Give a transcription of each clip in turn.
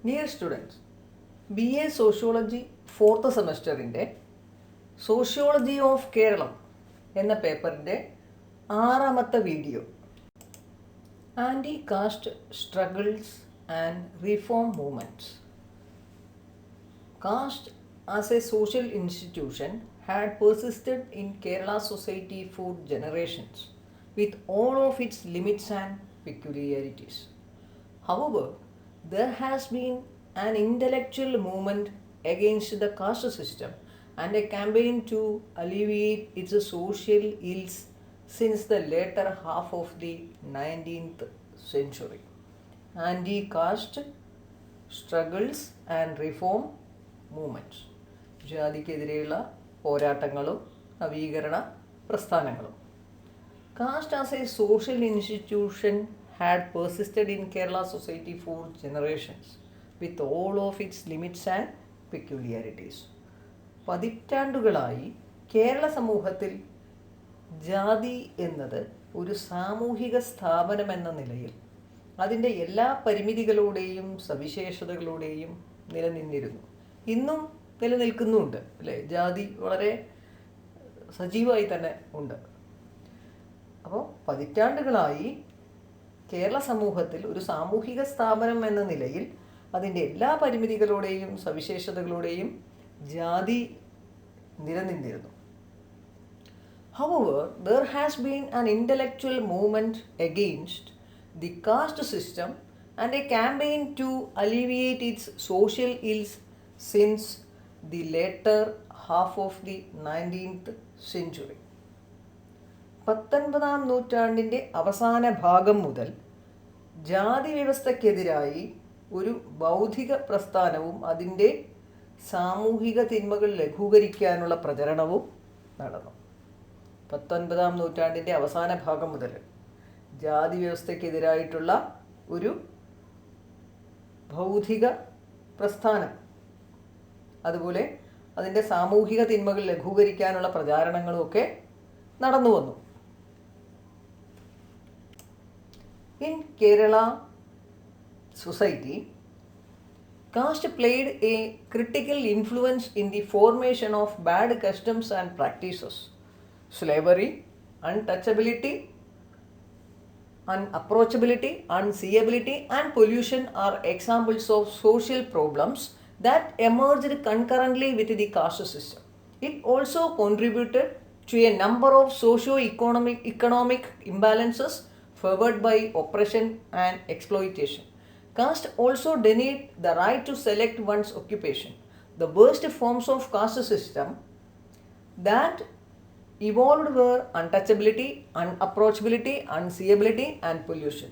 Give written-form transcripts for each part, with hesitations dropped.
Dear students, BA Sociology 4th സെമസ്റ്ററിൻ്റെ sociology of Keralam എന്ന പേപ്പറിൻ്റെ 6ാമത്തെ video anti caste struggles and reform movements. Caste as a social institution had persisted in Kerala society for generations with all of its limits and peculiarities. However, there has been an intellectual movement against the caste system and a campaign to alleviate its social ills since the later half of the 19th century. Anti-caste struggles and reform movements, ജാതിക്കെതിരെയുള്ള പോരാട്ടങ്ങളും നവീകരണ പ്രസ്ഥാനങ്ങളും. Caste as a social institution had persisted in Kerala society for generations with all of its limits and peculiarities. പതിറ്റാണ്ടുകളായി കേരള സമൂഹത്തിൽ ജാതി എന്നത് ഒരു സാമൂഹിക സ്ഥാപനമെന്ന നിലയിൽ അതിൻ്റെ എല്ലാ പരിമിതികളോടെയും സവിശേഷതകളോടെയും നിലനിന്നിരുന്നു. ഇന്നും നിലനിൽക്കുന്നുണ്ട് അല്ലേ? ജാതി വളരെ സജീവമായി തന്നെ ഉണ്ട്. അപ്പോൾ പതിറ്റാണ്ടുകളായി കേരള സമൂഹത്തിൽ ഒരു സാമൂഹിക സ്ഥാപനം എന്ന നിലയിൽ അതിൻ്റെ എല്ലാ പരിമിതികളോടെയും സവിശേഷതകളോടെയും ജാതി നിലനിന്നിരുന്നു. However, there has been an intellectual movement against the caste system and a campaign to alleviate its social ills since the later half of the 19th century. 19ാം നൂറ്റാണ്ടിൻ്റെ അവസാന ഭാഗം മുതൽ ജാതി വ്യവസ്ഥയ്ക്കെതിരായി ഒരു ബൗദ്ധിക പ്രസ്ഥാനവും അതിൻ്റെ സാമൂഹിക തിന്മകൾ ലഘൂകരിക്കാനുള്ള പ്രചരണവും നടന്നു. 19ാം നൂറ്റാണ്ടിൻ്റെ അവസാന ഭാഗം മുതൽ ജാതി വ്യവസ്ഥയ്ക്കെതിരായിട്ടുള്ള ഒരു ബൗദ്ധിക പ്രസ്ഥാനം, അതുപോലെ അതിൻ്റെ സാമൂഹിക തിന്മകൾ ലഘൂകരിക്കാനുള്ള പ്രചാരണങ്ങളുമൊക്കെ നടന്നു വന്നു. In Kerala society, caste played a critical influence in the formation of bad customs and practices. Slavery, untouchability, unapproachability, unseeability, and pollution are examples of social problems that emerged concurrently with the caste system. It also contributed to a number of socio-economic imbalances favored by oppression and exploitation. Caste also denied the right to select one's occupation. The worst forms of caste system that evolved were untouchability, unapproachability, unseeability, and pollution.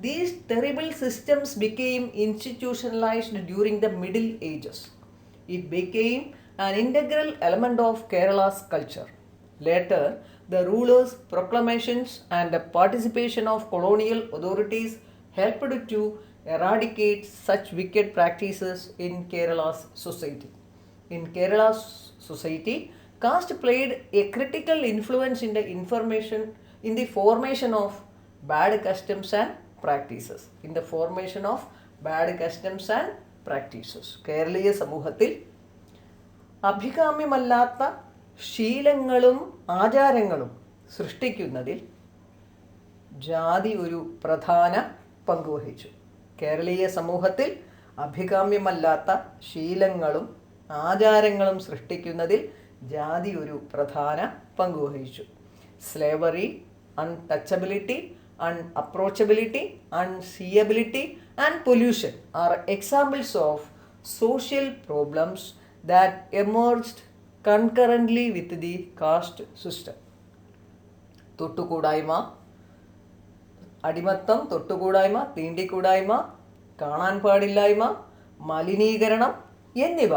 These terrible systems became institutionalized during the Middle Ages. It became an integral element of Kerala's culture. Later, the rulers' proclamations and the participation of colonial authorities helped to eradicate such wicked practices in Kerala's society. In Kerala's society, caste played a critical influence in the formation of bad customs and practices. In the formation of bad customs and practices. കേരളീയ സമൂഹത്തിൽ അഭികാമ്യമല്ലാത്ത ശീലങ്ങളും ആചാരങ്ങളും സൃഷ്ടിക്കുന്നതിൽ ജാതി ഒരു പ്രധാന പങ്കുവഹിച്ചു. കേരളീയ സമൂഹത്തിൽ അഭികാമ്യമല്ലാത്ത ശീലങ്ങളും ആചാരങ്ങളും സൃഷ്ടിക്കുന്നതിൽ ജാതി ഒരു പ്രധാന പങ്കുവഹിച്ചു. Slavery, untouchability, unapproachability, unseeability, and pollution are examples of social problems that emerged concurrently with the caste system. തൊട്ടുകൂടായ്മ, അടിമത്തം, തൊട്ടുകൂടായ്മ, തീണ്ടിക്കൂടായ്മ, കാണാൻ പാടില്ലായ്മ, മലിനീകരണം എന്നിവ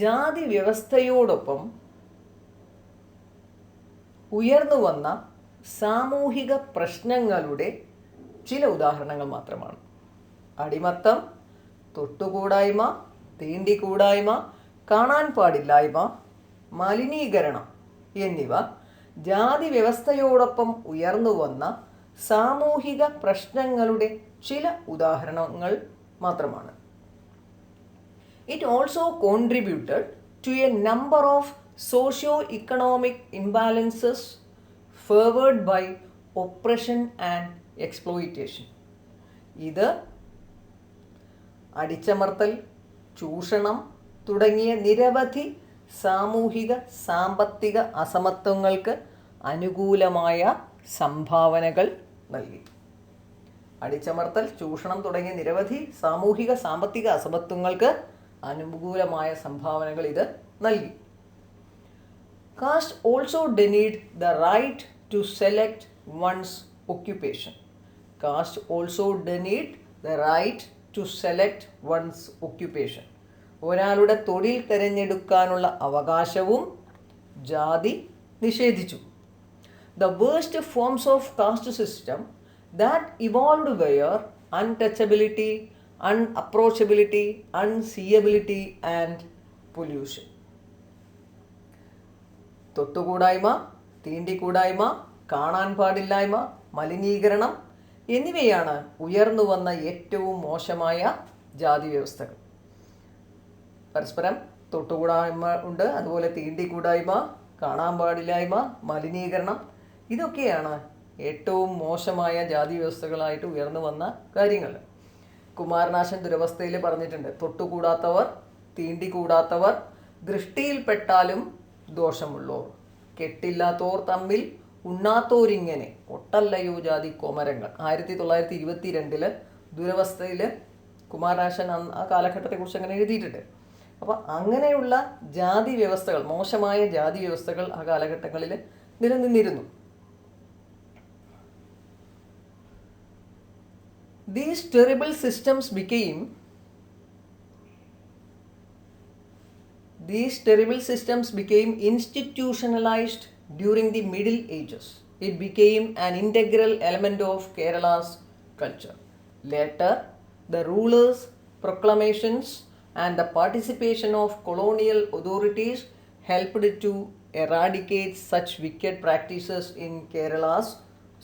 ജാതി വ്യവസ്ഥയോടൊപ്പം ഉയർന്നു വന്ന സാമൂഹിക പ്രശ്നങ്ങളുടെ ചില ഉദാഹരണങ്ങൾ മാത്രമാണ്. അടിമത്തം, തൊട്ടുകൂടായ്മ, തീണ്ടിക്കൂടായ്മ, കാണാൻ പാടില്ലായ്മ, മലിനീകരണം എന്നിവ ജാതി വ്യവസ്ഥയോടൊപ്പം ഉയർന്നു വന്ന സാമൂഹിക പ്രശ്നങ്ങളുടെ ചില ഉദാഹരണങ്ങൾ മാത്രമാണ്. It also contributed to a number of socio-economic imbalances favored by oppression and exploitation. ഇത് അടിച്ചമർത്തൽ, ചൂഷണം തുടങ്ങിയ നിരവധി സാമൂഹിക സാമ്പത്തിക അസമത്വങ്ങൾക്ക് അനുകൂലമായ സംഭാവനകൾ നൽകി. അടിച്ചമർത്തൽ, ചൂഷണം തുടങ്ങിയ നിരവധി സാമൂഹിക സാമ്പത്തിക അസമത്വങ്ങൾക്ക് അനുകൂലമായ സംഭാവനകൾ ഇത് നൽകി. Caste also denied the right to select one's occupation. Caste also denied the right to select one's occupation. ഒരാളുടെ തൊഴിൽ തിരഞ്ഞെടുക്കാനുള്ള അവകാശവും ജാതി നിഷേധിച്ചു. The worst forms of caste system that evolved were untouchability, unapproachability, unseeability and pollution. തൊട്ടുകൂടായ്മ, തീണ്ടിക്കൂടായ്മ, കാണാൻ പാടില്ലായ്മ, മലിനീകരണം എന്നിവയാണ് ഉയർന്നു വന്ന ഏറ്റവും മോശമായ ജാതി വ്യവസ്ഥകൾ. പരസ്പരം തൊട്ടുകൂടായ്മ ഉണ്ട്, അതുപോലെ തീണ്ടിക്കൂടായ്മ, കാണാൻ പാടില്ലായ്മ, മലിനീകരണം, ഇതൊക്കെയാണ് ഏറ്റവും മോശമായ ജാതി വ്യവസ്ഥകളായിട്ട് ഉയർന്നു വന്ന കാര്യങ്ങൾ. കുമാരനാശൻ ദുരവസ്ഥയിൽ പറഞ്ഞിട്ടുണ്ട്, തൊട്ടുകൂടാത്തവർ, തീണ്ടിക്കൂടാത്തവർ, ദൃഷ്ടിയിൽപ്പെട്ടാലും ദോഷമുള്ളോർ, കെട്ടില്ലാത്തോർ തമ്മിൽ ഉണ്ണാത്തോരിങ്ങനെ ഒട്ടല്ലയോ ജാതി കോമരങ്ങൾ. 1922 ദുരവസ്ഥയിൽ കുമാരനാശൻ ആ കാലഘട്ടത്തെക്കുറിച്ച് അങ്ങനെ എഴുതിയിട്ടുണ്ട്. അപ്പോൾ അങ്ങനെയുള്ള ജാതി വ്യവസ്ഥകൾ, മോശമായ ജാതി വ്യവസ്ഥകൾ ആ കാലഘട്ടങ്ങളിൽ നിലനിന്നിരുന്നു. These terrible systems became institutionalized during the Middle Ages. It became an integral element of Kerala's culture. Later, the rulers' proclamations and the participation of colonial authorities helped to eradicate such wicked practices in Kerala's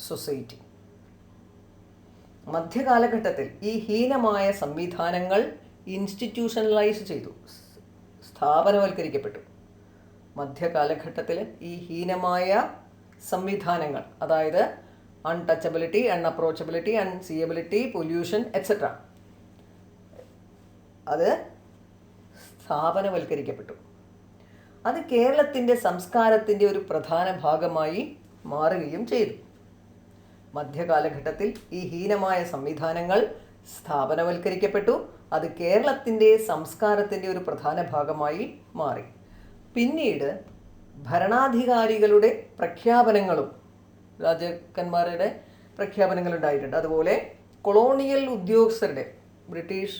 society. മധ്യകാലഘട്ടത്തിൽ ഈ ഹീനമായ സംവിധാനങ്ങൾ institutionalise ചെയ്തു, സ്ഥാപനവൽക്കരിക്കപ്പെട്ടു. മധ്യകാലഘട്ടത്തിൽ ഈ ഹീനമായ സംവിധാനങ്ങൾ, അതായത് അൺടച്ചബിലിറ്റി, അൺഅപ്രോച്ചബിലിറ്റി, അൺസീയബിലിറ്റി, പൊല്യൂഷൻ എക്സെട്ര, അത് സ്ഥാപനവൽക്കരിക്കപ്പെട്ടു. അത് കേരളത്തിൻ്റെ സംസ്കാരത്തിൻ്റെ ഒരു പ്രധാന ഭാഗമായി മാറുകയും ചെയ്തു. മധ്യകാലഘട്ടത്തിൽ ഈ ഹീനമായ സംവിധാനങ്ങൾ സ്ഥാപനവൽക്കരിക്കപ്പെട്ടു. അത് കേരളത്തിൻ്റെ സംസ്കാരത്തിൻ്റെ ഒരു പ്രധാന ഭാഗമായി മാറി. പിന്നീട് ഭരണാധികാരികളുടെ പ്രഖ്യാപനങ്ങളും രാജാക്കന്മാരുടെ പ്രഖ്യാപനങ്ങളുണ്ടായിട്ടുണ്ട്. അതുപോലെ കൊളോണിയൽ ഉദ്യോഗസ്ഥരുടെ, ബ്രിട്ടീഷ്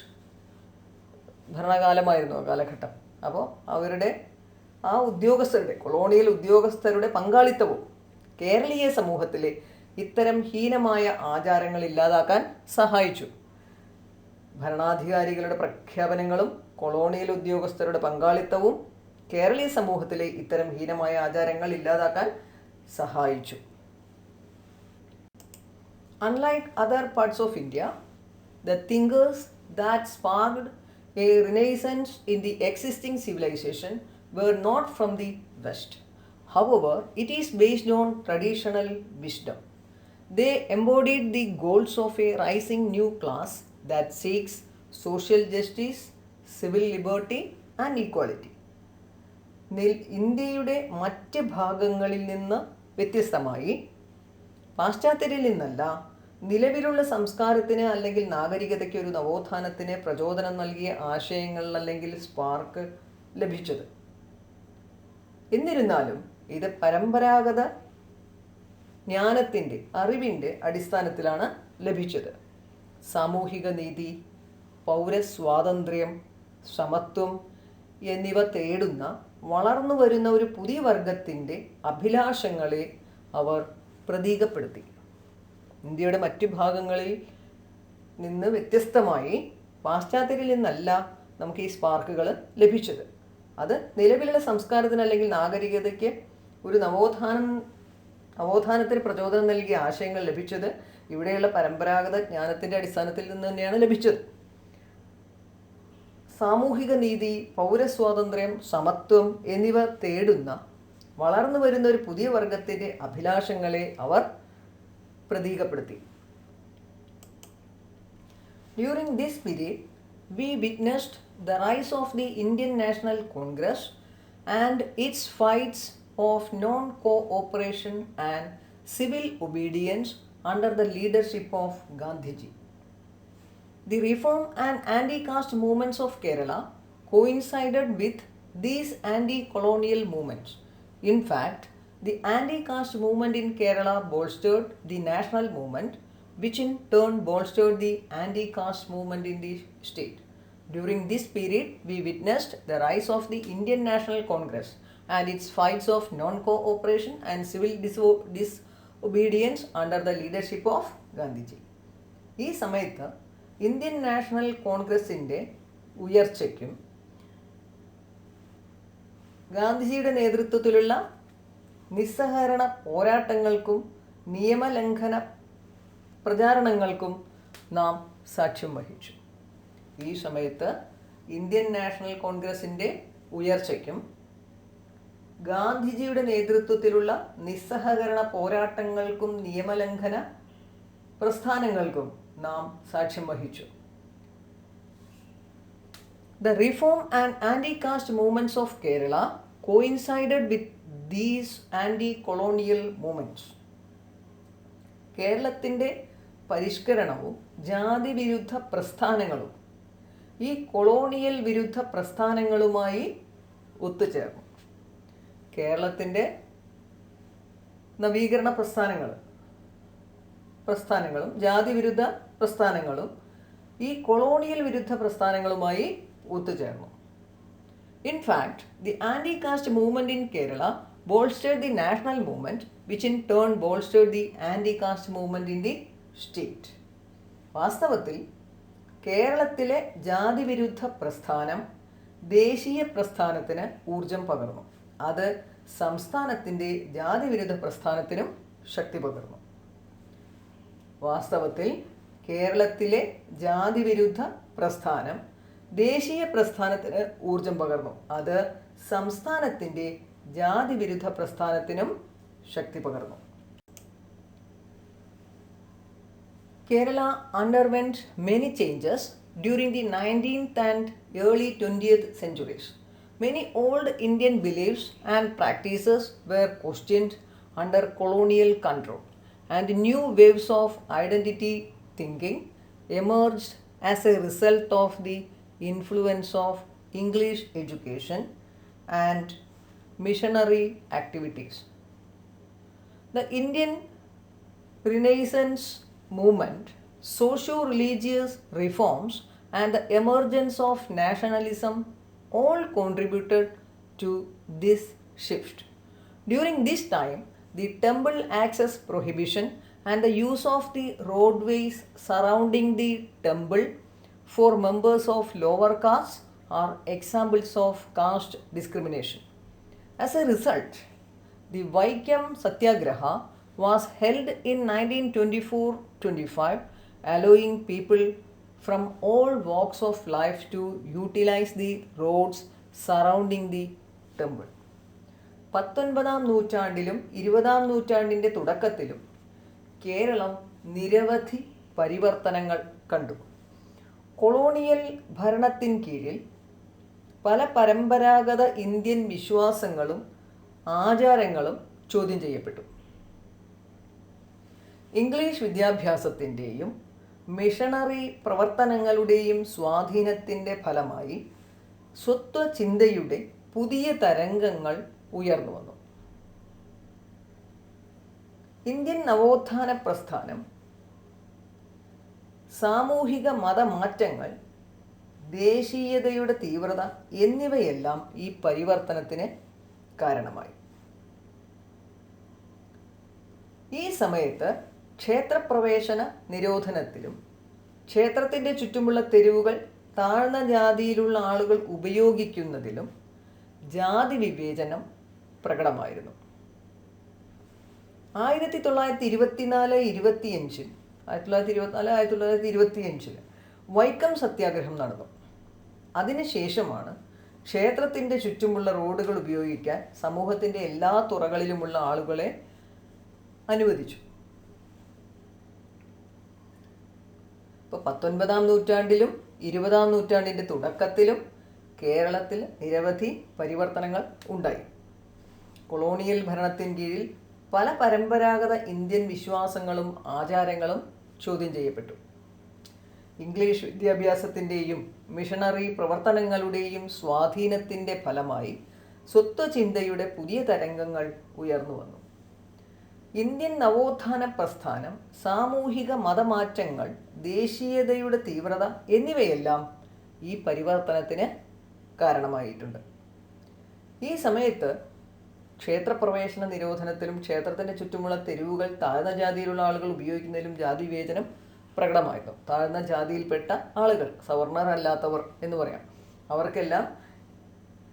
ഭരണകാലമായിരുന്നു ആ കാലഘട്ടം. അപ്പോൾ അവരുടെ ആ ഉദ്യോഗസ്ഥരുടെ, കൊളോണിയൽ ഉദ്യോഗസ്ഥരുടെ പങ്കാളിത്തവും കേരളീയ സമൂഹത്തിലെ ഇത്തരം ഹീനമായ ആചാരങ്ങൾ ഇല്ലാതാക്കാൻ സഹായിച്ചു. ഭരണാധികാരികളുടെ പ്രഖ്യാപനങ്ങളും കൊളോണിയൽ ഉദ്യോഗസ്ഥരുടെ പങ്കാളിത്തവും കേരളീയ സമൂഹത്തിലെ ഇത്തരം ഹീനമായ ആചാരങ്ങൾ ഇല്ലാതാക്കാൻ സഹായിച്ചു. Unlike other parts of India, the thinkers that sparked a renaissance in the existing civilization were not from the West. However, it is based on traditional wisdom. They embodied the goals of a rising new class that seeks social justice, civil liberty and equality. ഇന്ത്യയുടെ മറ്റ് ഭാഗങ്ങളിൽ നിന്ന് വ്യത്യസ്തമായി, പാശ്ചാത്യരിൽ നിന്നല്ല, നിലവിലുള്ള സംസ്കാരത്തിന് അല്ലെങ്കിൽ നാഗരികതയ്ക്ക് ഒരു നവോത്ഥാനത്തിന് പ്രചോദനം നൽകിയ ആശയങ്ങൾ അല്ലെങ്കിൽ സ്പാർക്ക് ലഭിച്ചത്. എന്നിരുന്നാലും ഇത് പരമ്പരാഗത ജ്ഞാനത്തിൻ്റെ, അറിവിൻ്റെ അടിസ്ഥാനത്തിലാണ് ലഭിച്ചത്. സാമൂഹിക നീതി, പൗരസ്വാതന്ത്ര്യം, സമത്വം എന്നിവ തേടുന്ന വളർന്നു വരുന്ന ഒരു പുതിയ വർഗത്തിൻ്റെ അഭിലാഷങ്ങളെ അവർ പ്രതീകപ്പെടുത്തി. ഇന്ത്യയുടെ മറ്റു ഭാഗങ്ങളിൽ നിന്ന് വ്യത്യസ്തമായി പാശ്ചാത്യരിൽ നിന്നല്ല നമുക്ക് ഈ സ്പാർക്കുകൾ ലഭിച്ചത്. അത് നിലവിലുള്ള സംസ്കാരത്തിന് അല്ലെങ്കിൽ നാഗരികതയ്ക്ക് ഒരു നവോത്ഥാനത്തിന് പ്രചോദനം നൽകിയ ആശയങ്ങൾ ലഭിച്ചത് ഇവിടെയുള്ള പരമ്പരാഗത ജ്ഞാനത്തിൻ്റെ അടിസ്ഥാനത്തിൽ നിന്ന് തന്നെയാണ് ലഭിച്ചത്. സാമൂഹിക നീതി, പൗരസ്വാതന്ത്ര്യം, സമത്വം എന്നിവ തേടുന്ന വളർന്നു വരുന്ന ഒരു പുതിയ വർഗത്തിൻ്റെ അഭിലാഷങ്ങളെ അവർ പ്രതീകപ്പെടുത്തി. During this period, we witnessed the rise of the Indian National Congress and its fights of non-cooperation and civil obedience under the leadership of Gandhiji. The reform and anti-caste movements of Kerala coincided with these anti-colonial movements. In fact, the anti-caste movement in Kerala bolstered the national movement, which in turn bolstered the anti-caste movement in the state. During this period, we witnessed the rise of the Indian National Congress and its fights of non-cooperation and civil disobedience under the leadership of Gandhiji. ഈ സമയത്ത് Indian national കോൺഗ്രസിൻ്റെ ഉയർച്ചയ്ക്കും ഗാന്ധിജിയുടെ നേതൃത്വത്തിലുള്ള നിസ്സഹകരണ പോരാട്ടങ്ങൾക്കും നിയമലംഘന പ്രചാരണങ്ങൾക്കും നാം സാക്ഷ്യം വഹിച്ചു. ഈ സമയത്ത് ഇന്ത്യൻ നാഷണൽ കോൺഗ്രസിൻ്റെ ഉയർച്ചയ്ക്കും ഗാന്ധിജിയുടെ നേതൃത്വത്തിലുള്ള നിസ്സഹകരണ പോരാട്ടങ്ങൾക്കും നിയമലംഘന പ്രസ്ഥാനങ്ങൾക്കും നാം സാക്ഷ്യം വഹിച്ചു. The reform and anti-caste movements of Kerala coincided with these anti-colonial movements. കേരളത്തിൻ്റെ പരിഷ്കരണവും ജാതി വിരുദ്ധ പ്രസ്ഥാനങ്ങളും ഈ കൊളോണിയൽ വിരുദ്ധ പ്രസ്ഥാനങ്ങളുമായി ഒത്തുചേർന്നു. കേരളത്തിൻ്റെ നവീകരണ പ്രസ്ഥാനങ്ങളും ജാതി വിരുദ്ധ പ്രസ്ഥാനങ്ങളും ഈ കൊളോണിയൽ വിരുദ്ധ പ്രസ്ഥാനങ്ങളുമായി ഒത്തുചേർന്നു. In fact, the anti-caste movement in Kerala bolstered the national movement, which in turn bolstered the anti-caste movement in the state. വാസ്തവത്തിൽ കേരളത്തിലെ ജാതിവിരുദ്ധ പ്രസ്ഥാനം ദേശീയ പ്രസ്ഥാനത്തിന് ഊർജം പകർന്നു. അത് സംസ്ഥാനത്തിൻ്റെ ജാതിവിരുദ്ധ പ്രസ്ഥാനത്തിനും ശക്തി പകർന്നു. വാസ്തവത്തിൽ കേരളത്തിലെ ജാതിവിരുദ്ധ പ്രസ്ഥാനം ദേശീയ പ്രസ്ഥാനത്തിന് ഊർജം പകർന്നു. അത് സംസ്ഥാനത്തിൻ്റെ ജാതിവിരുദ്ധ പ്രസ്ഥാനത്തിനും ശക്തി പകർന്നു. Kerala underwent many changes during the 19th and early 20th centuries. Many old Indian beliefs and practices were questioned under colonial control, and new waves of identity thinking emerged as a result of the influence of English education and missionary activities. The Indian Renaissance movement, socio-religious reforms, and the emergence of nationalism all contributed to this shift. During this time, the temple access prohibition and the use of the roadways surrounding the temple for members of lower castes are examples of caste discrimination. As a result, the Vaikam Satyagraha was held in 1924-25, allowing people from all walks of life to utilize the roads surrounding the temple. 19ാം നൂറ്റാണ്ടിലും 20ാം നൂറ്റാണ്ടിൻ്റെ തുടക്കത്തിലും കേരളം നിരവധി പരിവർത്തനങ്ങൾ കണ്ടു. Colonial ഭരണത്തിൻ കീഴിൽ പല പരമ്പരാഗത Indian വിശ്വാസങ്ങളും ആചാരങ്ങളും ചോദ്യം ചെയ്യപ്പെട്ടു. ഇംഗ്ലീഷ് വിദ്യാഭ്യാസത്തിൻ്റെയും മിഷണറി പ്രവർത്തനങ്ങളുടെയും സ്വാധീനത്തിൻ്റെ ഫലമായി സ്വത്വചിന്തയുടെ പുതിയ തരംഗങ്ങൾ ഉയർന്നു വന്നു. ഇന്ത്യൻ നവോത്ഥാന പ്രസ്ഥാനം, സാമൂഹിക മതമാറ്റങ്ങൾ, ദേശീയതയുടെ തീവ്രത എന്നിവയെല്ലാം ഈ പരിവർത്തനത്തിന് കാരണമായി. ഈ സമയത്ത് ക്ഷേത്രപ്രവേശന നിരോധനത്തിലും ക്ഷേത്രത്തിൻ്റെ ചുറ്റുമുള്ള തെരുവുകൾ താഴ്ന്ന ജാതിയിലുള്ള ആളുകൾ ഉപയോഗിക്കുന്നതിലും ജാതി വിവേചനം പ്രകടമായിരുന്നു. 1924-25 വൈക്കം സത്യാഗ്രഹം നടന്നു. അതിനുശേഷമാണ് ക്ഷേത്രത്തിൻ്റെ ചുറ്റുമുള്ള റോഡുകൾ ഉപയോഗിക്കാൻ സമൂഹത്തിൻ്റെ എല്ലാ തുറകളിലുമുള്ള ആളുകളെ അനുവദിച്ചു. ഇപ്പോൾ 19-ാം നൂറ്റാണ്ടിലും 20-ാം നൂറ്റാണ്ടിൻ്റെ തുടക്കത്തിലും കേരളത്തിൽ നിരവധി പരിവർത്തനങ്ങൾ ഉണ്ടായി. കൊളോണിയൽ ഭരണത്തിൻ കീഴിൽ പല പരമ്പരാഗത ഇന്ത്യൻ വിശ്വാസങ്ങളും ആചാരങ്ങളും ചോദ്യം ചെയ്യപ്പെട്ടു. ഇംഗ്ലീഷ് വിദ്യാഭ്യാസത്തിൻ്റെയും മിഷണറി പ്രവർത്തനങ്ങളുടെയും സ്വാധീനത്തിൻ്റെ ഫലമായി സ്വത്വചിന്തയുടെ പുതിയ തരംഗങ്ങൾ ഉയർന്നു വന്നു. ഇന്ത്യൻ നവോത്ഥാന പ്രസ്ഥാനം, സാമൂഹിക മതമാറ്റങ്ങൾ, ദേശീയതയുടെ തീവ്രത എന്നിവയെല്ലാം ഈ പരിവർത്തനത്തിന് കാരണമായിട്ടുണ്ട്. ഈ സമയത്ത് ക്ഷേത്രപ്രവേശന നിരോധനത്തിലും ക്ഷേത്രത്തിൻ്റെ ചുറ്റുമുള്ള തെരുവുകൾ താഴ്ന്ന ജാതിയിലുള്ള ആളുകൾ ഉപയോഗിക്കുന്നതിലും ജാതി വിവേചനം പ്രകടമായിരുന്നു. താഴ്ന്ന ജാതിയിൽപ്പെട്ട ആളുകൾ, സവർണരല്ലാത്തവർ എന്ന് പറയാം, അവർക്കെല്ലാം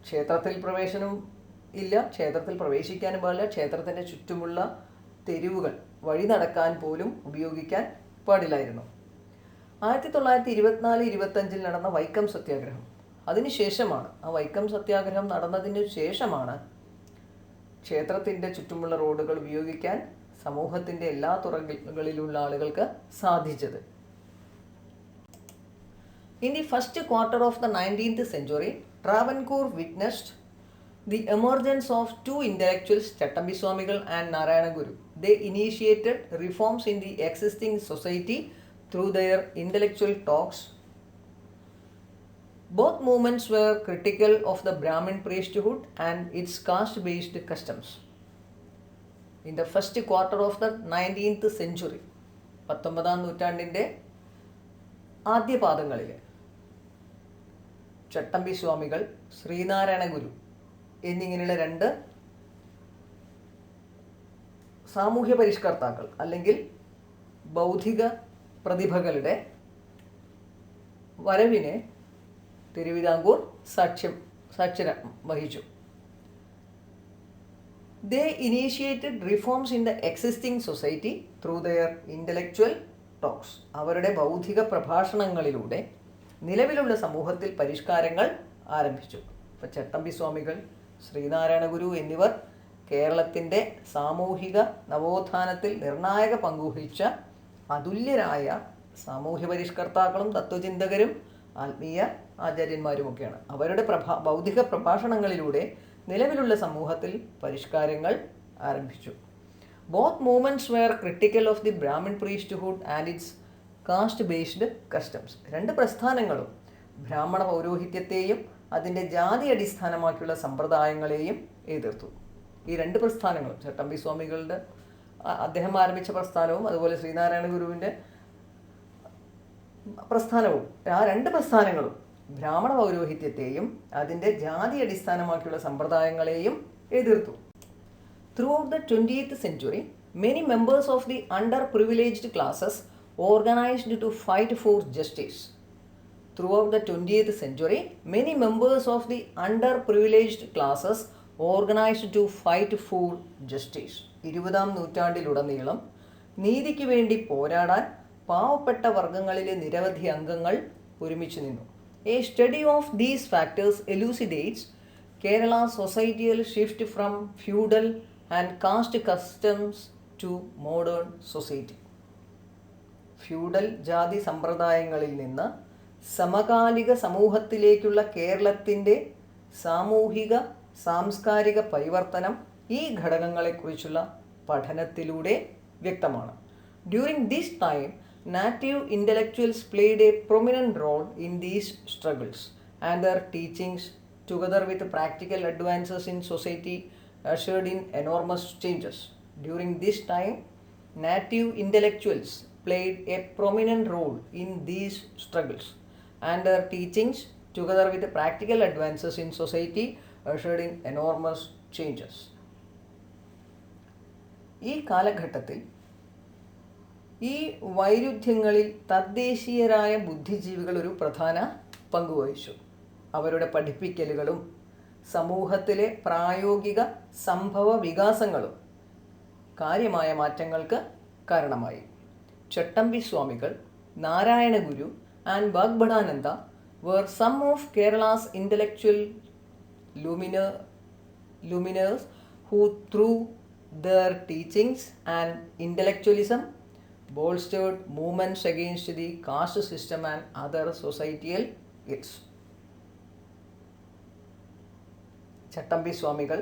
ക്ഷേത്രത്തിൽ പ്രവേശനം ഇല്ല, ക്ഷേത്രത്തിൽ പ്രവേശിക്കാനും പാടില്ല, ക്ഷേത്രത്തിൻ്റെ ചുറ്റുമുള്ള തെരുവുകൾ വഴി നടക്കാൻ പോലും ഉപയോഗിക്കാൻ പാടില്ലായിരുന്നു. 1924-25 നടന്ന വൈക്കം സത്യാഗ്രഹം, അതിനുശേഷമാണ്, ആ വൈക്കം സത്യാഗ്രഹം നടന്നതിന് ശേഷമാണ് ക്ഷേത്രത്തിൻ്റെ ചുറ്റുമുള്ള റോഡുകൾ ഉപയോഗിക്കാൻ സമൂഹത്തിൻ്റെ എല്ലാ തുറകളിലുള്ള ആളുകൾക്ക് സാധിച്ചത്. In the first quarter of the 19th century, Travancore witnessed the emergence of two intellectuals, Chattambi Swamigal and Narayana Guru. They initiated reforms in the existing society through their intellectual talks. Both movements were critical of the Brahmin priesthood and its caste-based customs. In the first quarter of the 19th century, 19-ാം നൂറ്റാണ്ടിൻ്റെ ആദ്യ പാദങ്ങളിൽ ചട്ടമ്പി സ്വാമികൾ, ശ്രീനാരായണ ഗുരു എന്നിങ്ങനെയുള്ള രണ്ട് സാമൂഹ്യ പരിഷ്കർത്താക്കൾ അല്ലെങ്കിൽ ബൗദ്ധിക പ്രതിഭകളുടെ വരവിനെ തിരുവിതാംകൂർ സാക്ഷ്യം വഹിച്ചു. They initiated reforms in the existing society through their intellectual talks. അവരുടെ ബൗദ്ധിക പ്രഭാഷണങ്ങളിലൂടെ നിലവിലുള്ള സമൂഹത്തിൽ പരിഷ്കാരങ്ങൾ ആരംഭിച്ചു. ഇപ്പോൾ ചട്ടമ്പി സ്വാമികൾ, ശ്രീനാരായണ ഗുരു എന്നിവർ കേരളത്തിൻ്റെ സാമൂഹിക നവോത്ഥാനത്തിൽ നിർണായക പങ്കുവഹിച്ച അതുല്യരായ സാമൂഹ്യ പരിഷ്കർത്താക്കളും തത്വചിന്തകരും ആത്മീയ ആചാര്യന്മാരുമൊക്കെയാണ്. അവരുടെ ബൗദ്ധിക പ്രഭാഷണങ്ങളിലൂടെ നിലവിലുള്ള സമൂഹത്തിൽ പരിഷ്കാരങ്ങൾ ആരംഭിച്ചു. Both movements were critical of the Brahmin priesthood and its caste based customs. രണ്ട് പ്രസ്ഥാനങ്ങളും ബ്രാഹ്മണ പൗരോഹിത്യത്തെയും അതിൻ്റെ ജാതി അടിസ്ഥാനമാക്കിയുള്ള സമ്പ്രദായങ്ങളെയും എതിർത്തു. ഈ രണ്ട് പ്രസ്ഥാനങ്ങളും, ചട്ടമ്പി സ്വാമികളുടെ അദ്ദേഹം ആരംഭിച്ച പ്രസ്ഥാനവും അതുപോലെ ശ്രീനാരായണ ഗുരുവിൻ്റെ പ്രസ്ഥാനവും, ആ രണ്ട് പ്രസ്ഥാനങ്ങളും ബ്രാഹ്മണ പൗരോഹിത്യത്തെയും അതിൻ്റെ ജാതി അടിസ്ഥാനമാക്കിയുള്ള സമ്പ്രദായങ്ങളെയും എതിർത്തു. Throughout the 20th century, many members of the underprivileged classes organized to fight for justice. Throughout the 20th century, many members of the underprivileged classes organized to fight for justice. 20-ാം നൂറ്റാണ്ടിലുടനീളം നീതിക്ക് വേണ്ടി പോരാടാൻ പാവപ്പെട്ട വർഗങ്ങളിലെ നിരവധി അംഗങ്ങൾ ഒരുമിച്ച് നിന്നു. A study of these factors elucidates Kerala's societal shift from feudal and caste customs to modern society. Feudal ജാതി സമ്പ്രദായങ്ങളിൽ നിന്ന് സമകാലിക സമൂഹത്തിലേക്കുള്ള കേരളത്തിൻ്റെ സാമൂഹിക സാംസ്കാരിക പരിവർത്തനം ഈ ഘടകങ്ങളെക്കുറിച്ചുള്ള പഠനത്തിലൂടെ വ്യക്തമാണ്. During this time, native intellectuals played a prominent role in these struggles, and their teachings, together with practical advances in society, ushered in enormous changes. During this time, native intellectuals played a prominent role in these struggles, and their teachings, together with practical advances in society, ushered in enormous changes. ഈ കാലഘട്ടത്തിൽ ഈ വൈരുദ്ധ്യങ്ങളിൽ തദ്ദേശീയരായ ബുദ്ധിജീവികൾ ഒരു പ്രധാന പങ്കുവഹിച്ചു. അവരുടെ പഠിപ്പിക്കലുകളും സമൂഹത്തിലെ പ്രായോഗിക സംഭവ വികാസങ്ങളും കാര്യമായ മാറ്റങ്ങൾക്ക് കാരണമായി. Chattampi Swamikal, Narayana Guru and Vagbhatananda were some of Kerala's intellectual luminaries who, through their teachings and intellectualism, bolstered movements against the caste system and other societal ills. ചട്ടമ്പി സ്വാമികൾ,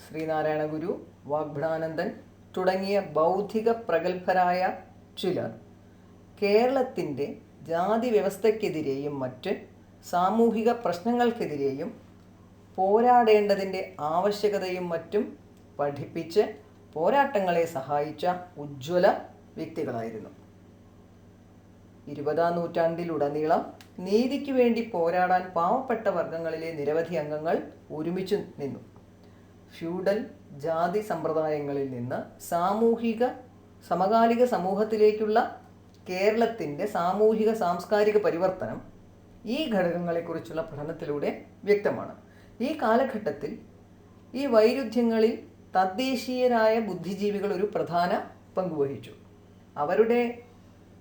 ശ്രീനാരായണ ഗുരു, വാഗ്ഭടാനന്ദൻ തുടങ്ങിയ ബൗദ്ധിക പ്രഗത്ഭരായ ചിലർ കേരളത്തിൻ്റെ ജാതി വ്യവസ്ഥയ്ക്കെതിരെയും മറ്റ് സാമൂഹിക പ്രശ്നങ്ങൾക്കെതിരെയും പോരാടേണ്ടതിൻ്റെ ആവശ്യകതയും മറ്റും പഠിപ്പിച്ച് പോരാട്ടങ്ങളെ സഹായിച്ച ഉജ്ജ്വല വ്യക്തികളായിരുന്നു. 20-ാം നൂറ്റാണ്ടിലുടനീളം നീതിക്ക് വേണ്ടി പോരാടാൻ പാവപ്പെട്ട വർഗങ്ങളിലെ നിരവധി അംഗങ്ങൾ ഒരുമിച്ച് നിന്നു. ഫ്യൂഡൽ ജാതി സമ്പ്രദായങ്ങളിൽ നിന്ന് സമകാലിക സമൂഹത്തിലേക്കുള്ള കേരളത്തിൻ്റെ സാമൂഹിക സാംസ്കാരിക പരിവർത്തനം ഈ ഘടകങ്ങളെക്കുറിച്ചുള്ള പഠനത്തിലൂടെ വ്യക്തമാണ്. ഈ കാലഘട്ടത്തിൽ ഈ വൈരുദ്ധ്യങ്ങളിൽ തദ്ദേശീയരായ ബുദ്ധിജീവികൾ ഒരു പ്രധാന പങ്കുവഹിച്ചു. അവരുടെ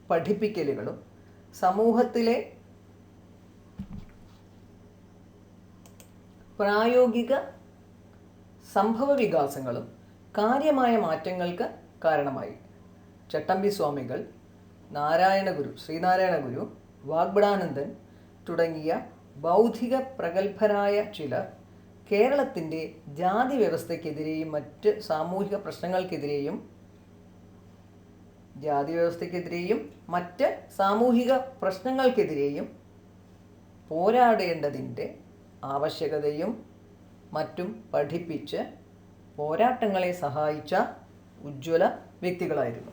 പഠിപ്പിക്കലുകളും സമൂഹത്തിലെ പ്രായോഗിക സംഭവ വികാസങ്ങളും കാര്യമായ മാറ്റങ്ങൾക്ക് കാരണമായി. ചട്ടമ്പി സ്വാമികൾ, ശ്രീനാരായണ ഗുരു, വാഗ്ഭടാനന്ദൻ തുടങ്ങിയ ബൗദ്ധിക പ്രഗത്ഭരായ ചിലർ കേരളത്തിൻ്റെ ജാതി വ്യവസ്ഥയ്ക്കെതിരെയും മറ്റ് സാമൂഹിക പ്രശ്നങ്ങൾക്കെതിരെയും മറ്റ് സാമൂഹിക പ്രശ്നങ്ങൾക്കെതിരെയും പോരാടേണ്ടതിൻ്റെ ആവശ്യകതയും മറ്റും പഠിപ്പിച്ച് പോരാട്ടങ്ങളെ സഹായിച്ച ഉജ്ജ്വല വ്യക്തികളായിരുന്നു.